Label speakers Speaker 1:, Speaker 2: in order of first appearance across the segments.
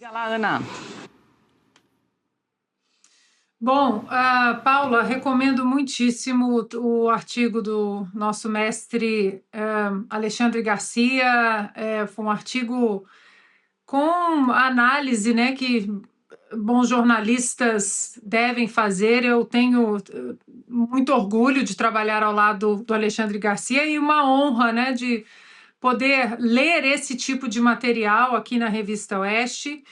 Speaker 1: Diga lá, Ana.
Speaker 2: Bom, Paula, recomendo muitíssimo o artigo do nosso mestre Alexandre Garcia. Foi um artigo com análise, né, que bons jornalistas devem fazer. Eu tenho muito orgulho de trabalhar ao lado do Alexandre Garcia e uma honra, né, de poder ler esse tipo de material aqui na Revista Oeste.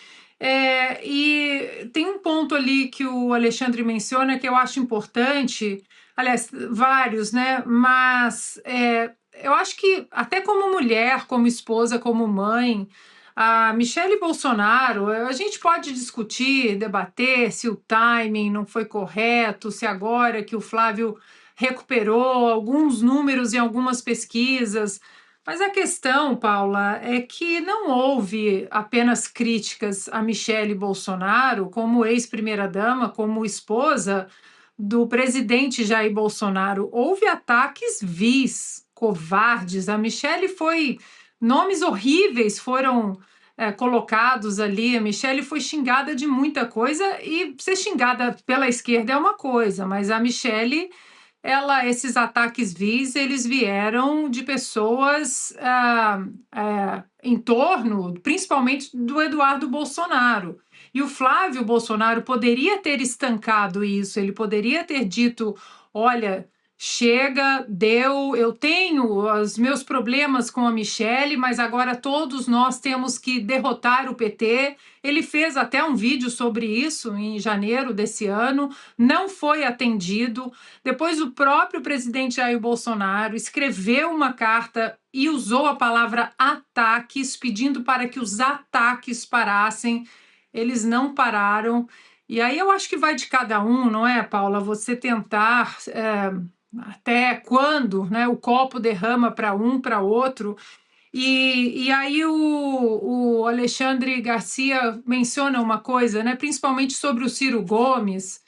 Speaker 2: E tem um ponto ali que o Alexandre menciona que eu acho importante, aliás, vários, né? Mas eu acho que até como mulher, como esposa, como mãe, a Michele Bolsonaro, a gente pode discutir, debater se o timing não foi correto, se agora que o Flávio recuperou alguns números em algumas pesquisas. Mas a questão, Paula, é que não houve apenas críticas a Michele Bolsonaro como ex-primeira-dama, como esposa do presidente Jair Bolsonaro. Houve ataques vis, covardes. A Michele foi... Nomes horríveis foram colocados ali. A Michele foi xingada de muita coisa e ser xingada pela esquerda é uma coisa, mas a Michele esses ataques vis, eles vieram de pessoas em torno, principalmente do Eduardo Bolsonaro. E o Flávio Bolsonaro poderia ter estancado isso, ele poderia ter dito, olha, chega, deu, eu tenho os meus problemas com a Michele, mas agora todos nós temos que derrotar o PT. Ele fez até um vídeo sobre isso em janeiro desse ano, não foi atendido. Depois, o próprio presidente Jair Bolsonaro escreveu uma carta e usou a palavra ataques, pedindo para que os ataques parassem. Eles não pararam. E aí eu acho que vai de cada um, não é, Paula? Você tentar até quando, né, o copo derrama para um, para outro. E aí o Alexandre Garcia menciona uma coisa, né, principalmente sobre o Ciro Gomes,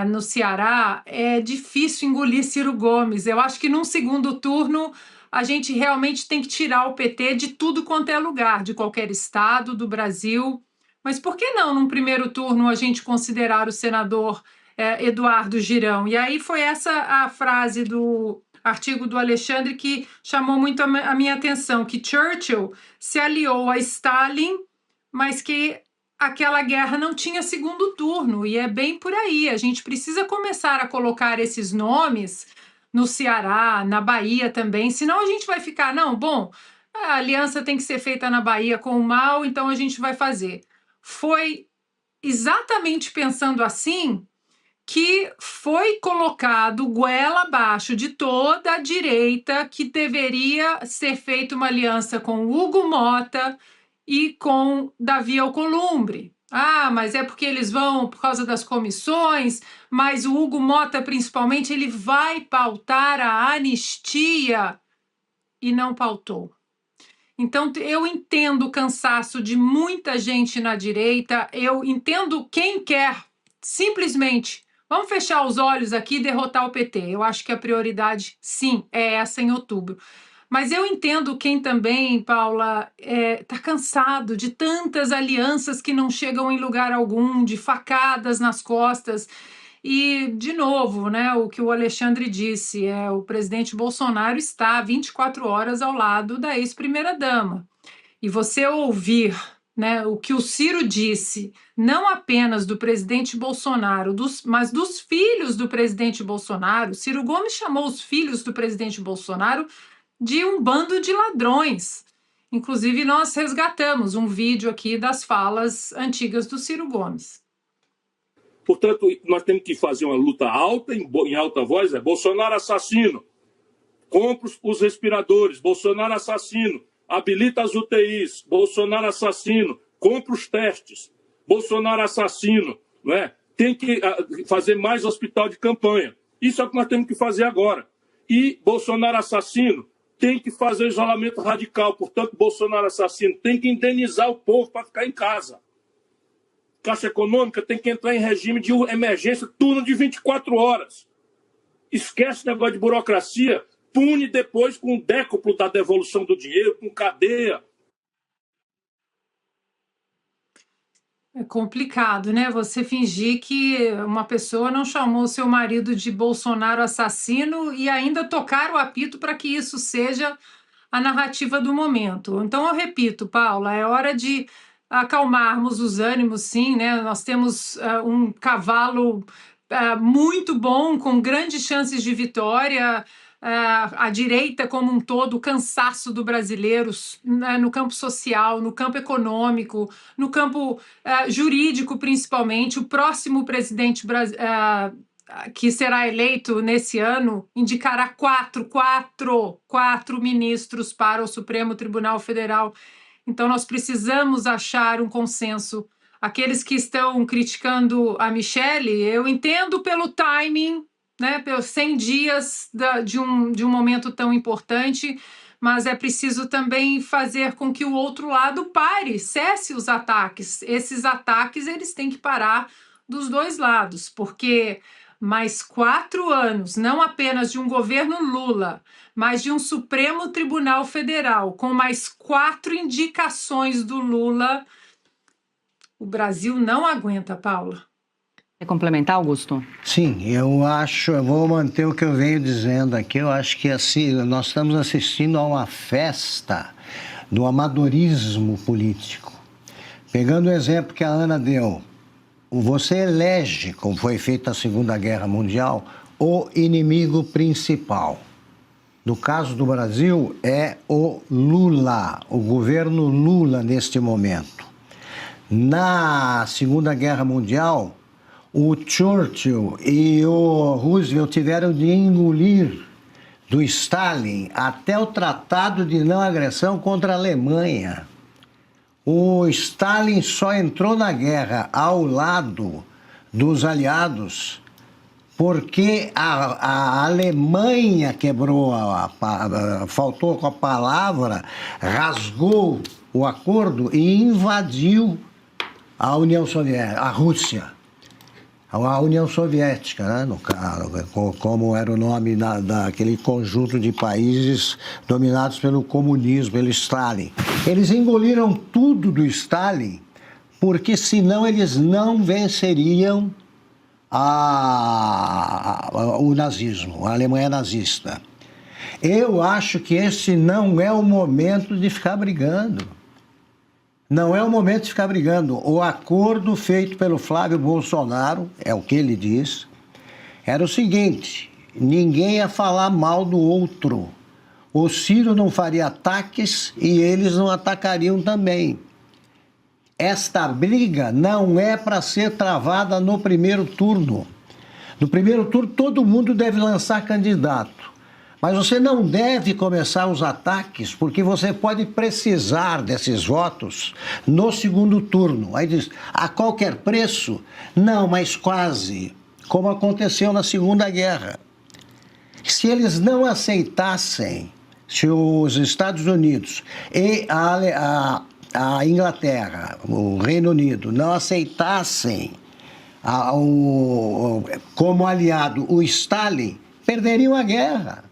Speaker 2: no Ceará. É difícil engolir Ciro Gomes. Eu acho que num segundo turno a gente realmente tem que tirar o PT de tudo quanto é lugar, de qualquer estado do Brasil. Mas por que não, num primeiro turno, a gente considerar o senador Eduardo Girão? E aí foi essa a frase do artigo do Alexandre que chamou muito a minha atenção, que Churchill se aliou a Stalin, mas que aquela guerra não tinha segundo turno, e é bem por aí. A gente precisa começar a colocar esses nomes no Ceará, na Bahia também, senão a gente vai ficar, não, bom, a aliança tem que ser feita na Bahia com o mal, então a gente vai fazer. Foi exatamente pensando assim que foi colocado goela abaixo de toda a direita que deveria ser feita uma aliança com Hugo Mota e com Davi Alcolumbre. Ah, mas é porque eles vão por causa das comissões, mas o Hugo Mota, principalmente, ele vai pautar a anistia e não pautou. Então, eu entendo o cansaço de muita gente na direita, eu entendo quem quer simplesmente vamos fechar os olhos aqui e derrotar o PT. Eu acho que a prioridade, sim, é essa em outubro. Mas eu entendo quem também, Paula, está cansado de tantas alianças que não chegam em lugar algum, de facadas nas costas. E, de novo, né, o que o Alexandre disse, o presidente Bolsonaro está 24 horas ao lado da ex-primeira-dama. E você ouvir, né, o que o Ciro disse, não apenas do presidente Bolsonaro, mas dos filhos do presidente Bolsonaro. Ciro Gomes chamou os filhos do presidente Bolsonaro de um bando de ladrões. Inclusive, nós resgatamos um vídeo aqui das falas antigas do Ciro Gomes.
Speaker 3: Portanto, nós temos que fazer uma luta alta, em alta voz, Bolsonaro assassino, compra os respiradores, Bolsonaro assassino, habilita as UTIs, Bolsonaro assassino, compra os testes, Bolsonaro assassino, não é? Tem que fazer mais hospital de campanha. Isso é o que nós temos que fazer agora. E Bolsonaro assassino tem que fazer isolamento radical. Portanto, Bolsonaro assassino tem que indenizar o povo para ficar em casa. Caixa Econômica tem que entrar em regime de emergência, turno de 24 horas. Esquece o negócio de burocracia, pune depois com o décuplo da devolução do dinheiro, com cadeia.
Speaker 2: É complicado, né? Você fingir que uma pessoa não chamou seu marido de Bolsonaro assassino e ainda tocar o apito para que isso seja a narrativa do momento. Então, eu repito, Paula, é hora de acalmarmos os ânimos, sim, né? Nós temos um cavalo muito bom, com grandes chances de vitória. A direita como um todo, o cansaço do brasileiro no campo social, no campo econômico, no campo jurídico, principalmente. O próximo presidente que será eleito nesse ano indicará quatro ministros para o Supremo Tribunal Federal. Então, nós precisamos achar um consenso. Aqueles que estão criticando a Michelle, eu entendo pelo timing, né, pelos 100 dias de um momento tão importante, mas é preciso também fazer com que o outro lado pare, cesse os ataques. Esses ataques eles têm que parar dos dois lados, porque mais 4 anos, não apenas de um governo Lula, mas de um Supremo Tribunal Federal, com mais 4 indicações do Lula, o Brasil não aguenta, Paula.
Speaker 1: Quer complementar, Augusto?
Speaker 4: Sim, eu vou manter o que eu venho dizendo aqui, eu acho que assim, nós estamos assistindo a uma festa do amadorismo político. Pegando o exemplo que a Ana deu, você elege, como foi feito na Segunda Guerra Mundial, o inimigo principal. No caso do Brasil, é o Lula, o governo Lula neste momento. Na Segunda Guerra Mundial, o Churchill e o Roosevelt tiveram de engolir do Stalin até o Tratado de Não Agressão contra a Alemanha. O Stalin só entrou na guerra ao lado dos aliados porque a Alemanha quebrou, faltou com a palavra, rasgou o acordo e invadiu a União Soviética, a Rússia, a União Soviética, né, no caso, como era o nome daquele conjunto de países dominados pelo comunismo, pelo Stalin. Eles engoliram tudo do Stalin, porque senão eles não venceriam o nazismo, a Alemanha nazista. Eu acho que esse não é o momento de ficar brigando. Não é o momento de ficar brigando. O acordo feito pelo Flávio Bolsonaro, é o que ele diz, era o seguinte: ninguém ia falar mal do outro. O Ciro não faria ataques e eles não atacariam também. Esta briga não é para ser travada no primeiro turno. No primeiro turno, todo mundo deve lançar candidato. Mas você não deve começar os ataques, porque você pode precisar desses votos no segundo turno. Aí diz, a qualquer preço? Não, mas quase, como aconteceu na Segunda Guerra. Se eles não aceitassem, se os Estados Unidos e a Inglaterra, o Reino Unido, não aceitassem como aliado o Stalin, perderiam a guerra.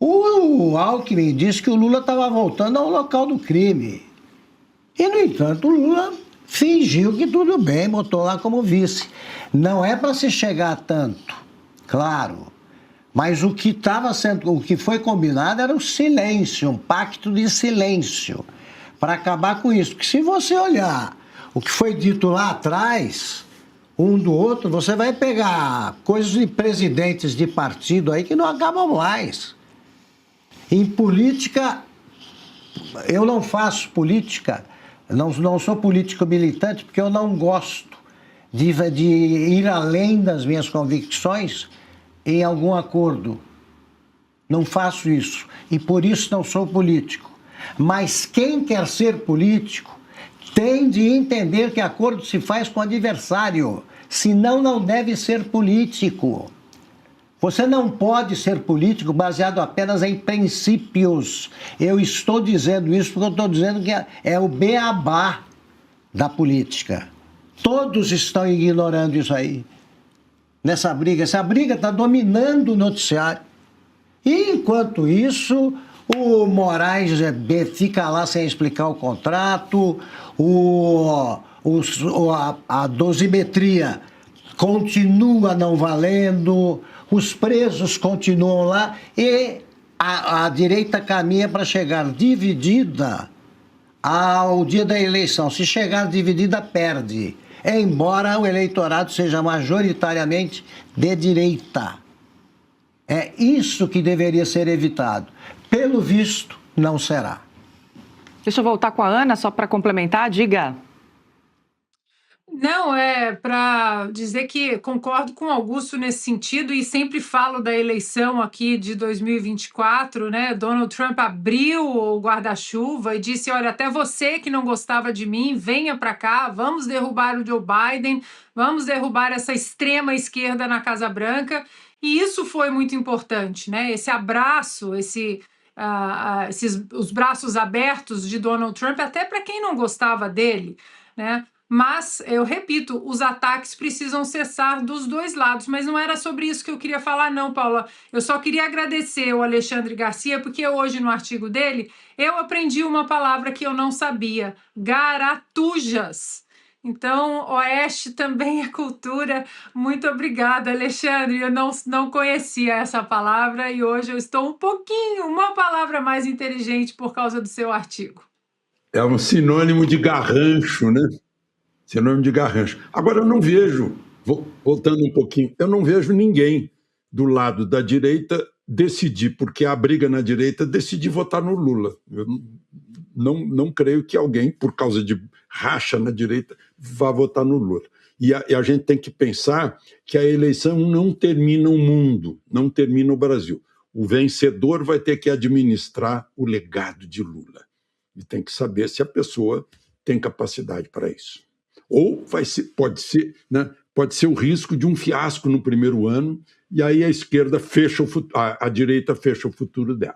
Speaker 4: O Alckmin disse que o Lula estava voltando ao local do crime. E, no entanto, o Lula fingiu que tudo bem, botou lá como vice. Não é para se chegar a tanto, claro. Mas o que foi combinado era o silêncio, um pacto de silêncio, para acabar com isso. Porque se você olhar o que foi dito lá atrás, um do outro, você vai pegar coisas de presidentes de partido aí que não acabam mais. Em política, eu não faço política, não sou político militante, porque eu não gosto de ir além das minhas convicções em algum acordo. Não faço isso, e por isso não sou político. Mas quem quer ser político tem de entender que acordo se faz com o adversário, senão não deve ser político. Você não pode ser político baseado apenas em princípios. Eu estou dizendo isso porque eu estou dizendo que é o beabá da política. Todos estão ignorando isso aí. Nessa briga. Essa briga está dominando o noticiário. E, enquanto isso, o Moraes fica lá sem explicar o contrato, a dosimetria continua não valendo, os presos continuam lá e a direita caminha para chegar dividida ao dia da eleição. Se chegar dividida, perde, embora o eleitorado seja majoritariamente de direita. É isso que deveria ser evitado. Pelo visto, não será.
Speaker 1: Deixa eu voltar com a Ana, só para complementar, diga.
Speaker 2: Não, é para dizer que concordo com o Augusto nesse sentido e sempre falo da eleição aqui de 2024, né? Donald Trump abriu o guarda-chuva e disse, olha, até você que não gostava de mim, venha para cá, vamos derrubar o Joe Biden, vamos derrubar essa extrema esquerda na Casa Branca. E isso foi muito importante, né? Esse abraço, os braços abertos de Donald Trump, até para quem não gostava dele, né? Mas, eu repito, os ataques precisam cessar dos dois lados, mas não era sobre isso que eu queria falar não, Paula. Eu só queria agradecer ao Alexandre Garcia, porque hoje no artigo dele, eu aprendi uma palavra que eu não sabia, garatujas. Então, Oeste também é cultura. Muito obrigada, Alexandre. Eu não conhecia essa palavra e hoje eu estou uma palavra mais inteligente por causa do seu artigo.
Speaker 5: É um sinônimo de garrancho, né? Sinônimo de garrancho. Agora, eu não vejo, voltando um pouquinho, eu não vejo ninguém do lado da direita decidir, porque a briga na direita, decidir votar no Lula. Eu não creio que alguém, por causa de racha na direita, vá votar no Lula. E a gente tem que pensar que a eleição não termina o mundo, não termina o Brasil. O vencedor vai ter que administrar o legado de Lula. E tem que saber se a pessoa tem capacidade para isso. Ou pode ser o risco de um fiasco no primeiro ano, e aí a direita fecha o futuro dela.